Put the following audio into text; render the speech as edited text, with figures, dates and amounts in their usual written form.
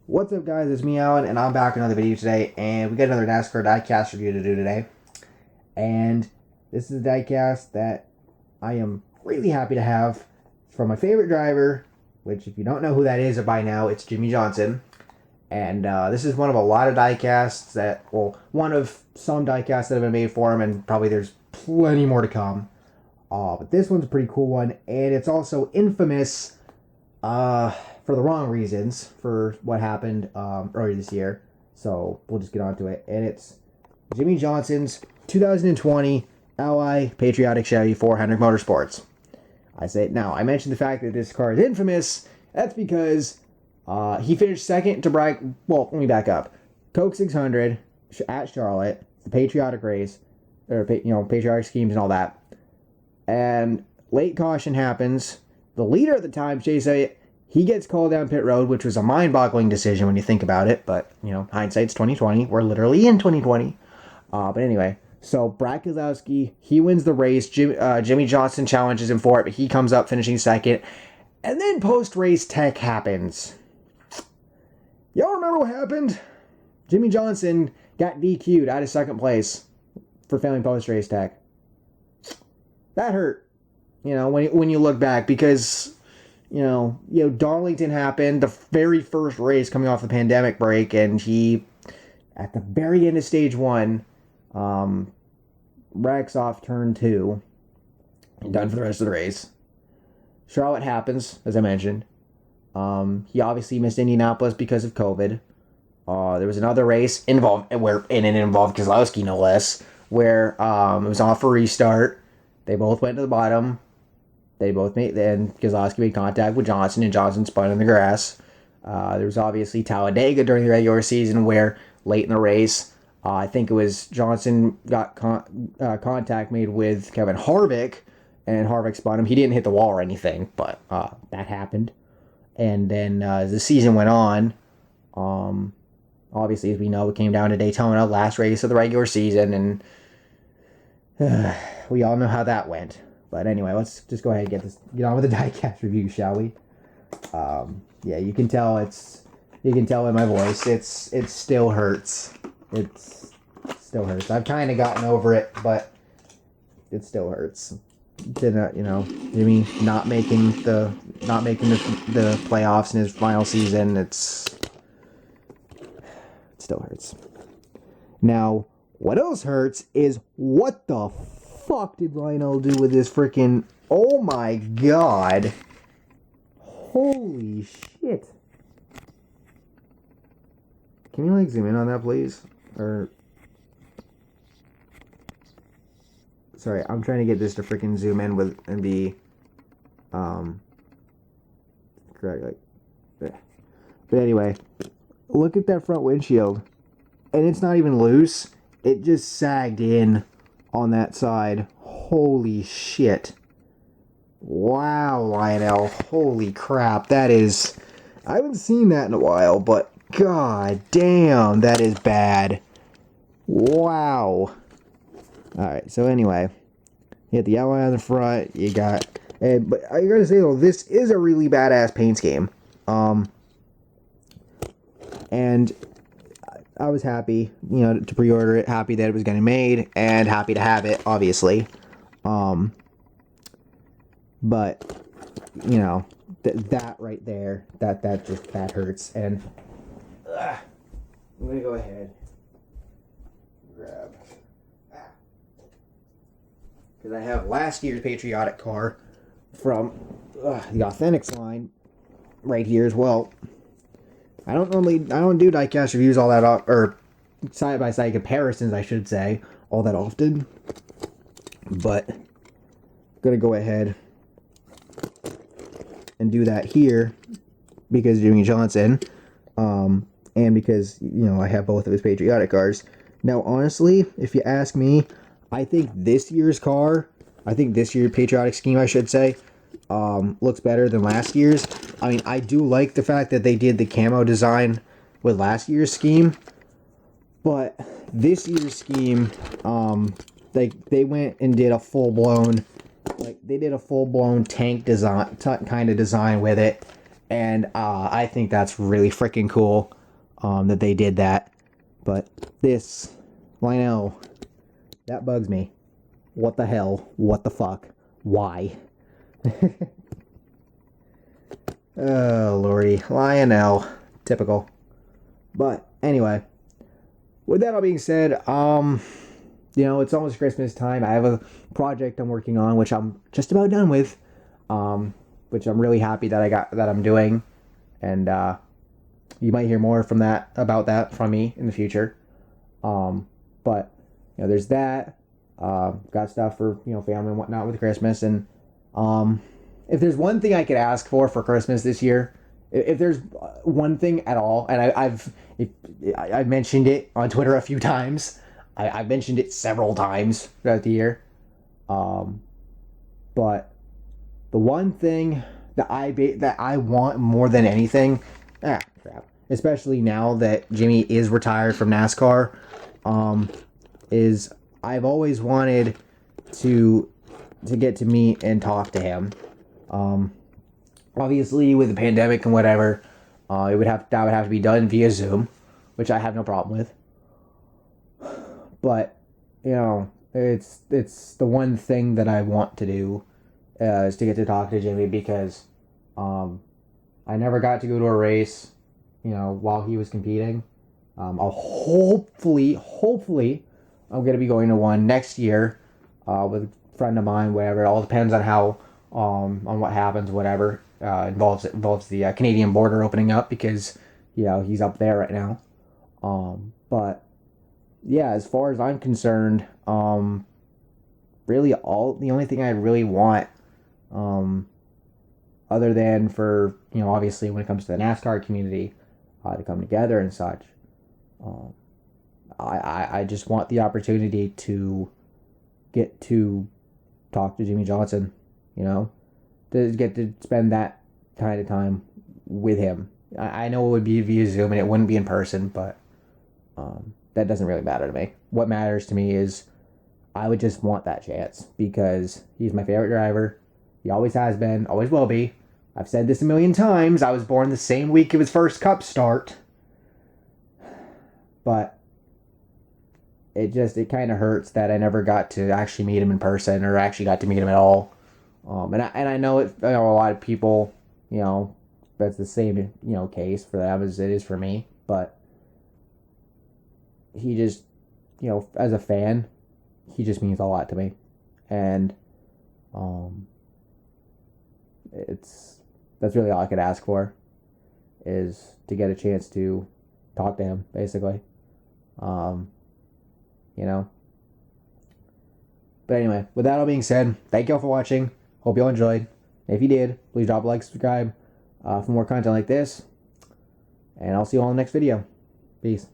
What's up, guys? It's me, Alan, and I'm back with another video today, and we got another NASCAR Diecast review to do today. And this is a diecast that I am really happy to have from my favorite driver, which, if you don't know who that is by now, it's Jimmie Johnson. And this is one of a lot of diecasts that, well, one of some diecasts that have been made for him, and probably there's plenty more to come. But this one's a pretty cool one, and it's also infamous for the wrong reasons for what happened earlier this year. So we'll just get on to it. And it's Jimmie Johnson's 2020 Ally Patriotic Chevy for Hendrick Motorsports. I mentioned the fact that this car is infamous. That's because he finished second to Bragg. Well, let me back up. Coke 600 at Charlotte, the patriotic race, or patriotic schemes and all that. And late caution happens. The leader at the time, Chase Elliott, he gets called down pit road, which was a mind-boggling decision when you think about it. But, hindsight's 2020. We're literally in 2020. But anyway, so Brad Keselowski, he wins the race. Jimmie Johnson challenges him for it, but he comes up finishing second. And then post-race tech happens. Y'all remember what happened? Jimmie Johnson got DQ'd out of second place for failing post-race tech. That hurt, when you look back, because Darlington happened, the very first race coming off the pandemic break, and he, at the very end of stage one, wrecks off turn 2, and done for the rest of the race. Charlotte happens, as I mentioned. He obviously missed Indianapolis because of COVID. There was another race it involved Keselowski, no less, where it was off a restart. They both went to the bottom. Then Keselowski made contact with Johnson, and Johnson spun in the grass. There was obviously Talladega during the regular season, where late in the race, I think it was Johnson got contact made with Kevin Harvick, and Harvick spun him. He didn't hit the wall or anything, but that happened. And then as the season went on, obviously, as we know, it came down to Daytona, last race of the regular season, and we all know how that went. But anyway, let's just go ahead and get on with the diecast review, shall we? Yeah, you can tell in my voice, it still hurts. It still hurts. I've kind of gotten over it, but it still hurts. Jimmy not making the playoffs in his final season. It still hurts. Now, what else hurts is, what the fuck did Lionel do with this freaking... Oh my god. Holy shit. Can you, zoom in on that, please? Or... Sorry, I'm trying to get this to freaking zoom in and be... correct, But anyway, look at that front windshield. And it's not even loose. It just sagged in on that side. Holy shit. Wow, Lionel. Holy crap. That is... I haven't seen that in a while, but god damn, that is bad. Wow. Alright, so anyway. You got the Ally on the front. You got... but I gotta say, though, this is a really badass paint scheme. And I was happy, to pre-order it, happy that it was getting made, and happy to have it, obviously. But, that right there, that hurts, and I'm gonna go ahead, grab, because I have last year's Patriotic car from the Authentics line right here as well. I don't do diecast reviews all that or side-by-side comparisons, I should say, all that often. But I'm going to go ahead and do that here because Jimmie Johnson, and because, I have both of his Patriotic cars. Now, honestly, if you ask me, I think this year's Patriotic scheme, I should say, looks better than last year's. I mean, I do like the fact that they did the camo design with last year's scheme, but this year's scheme, they went and did a full-blown, tank design, kind of design with it, and I think that's really freaking cool. that they did that. But this, Lionel, that bugs me. What the hell? What the fuck? Why? Oh, lordy. Lionel. Typical. But, anyway. With that all being said, it's almost Christmas time. I have a project I'm working on, which I'm just about done with. Which I'm really happy that I'm doing. And, you might hear more about that from me in the future. But, there's that. Got stuff for, family and whatnot with Christmas. And, if there's one thing I could ask for Christmas this year, if there's one thing at all, and I've mentioned it on Twitter a few times. I've mentioned it several times throughout the year. But the one thing that I want more than anything, crap, especially now that Jimmie is retired from NASCAR, is I've always wanted to get to meet and talk to him. Obviously with the pandemic and whatever, that would have to be done via Zoom, which I have no problem with. But, it's the one thing that I want to do, is to get to talk to Jimmie, because, I never got to go to a race, while he was competing. I'll hopefully, I'm going to be going to one next year, with a friend of mine, whatever. It all depends on how, on what happens, whatever. Involves the Canadian border opening up, because, he's up there right now. But, yeah, as far as I'm concerned, really the only thing I really want, other than for, obviously when it comes to the NASCAR community, to come together and such, I just want the opportunity to get to talk to Jimmie Johnson, to get to spend that kind of time with him. I know it would be via Zoom and it wouldn't be in person, but that doesn't really matter to me. What matters to me is I would just want that chance, because he's my favorite driver. He always has been, always will be. I've said this a million times. I was born the same week of his first Cup start. But it kind of hurts that I never got to actually meet him in person, or actually got to meet him at all. And I know a lot of people, that's the same, case for them as it is for me. But he just, as a fan, he just means a lot to me. And that's really all I could ask for, is to get a chance to talk to him, basically. But anyway, with that all being said, thank you all for watching. Hope you all enjoyed. If you did, please drop a like, subscribe for more content like this. And I'll see you all in the next video. Peace.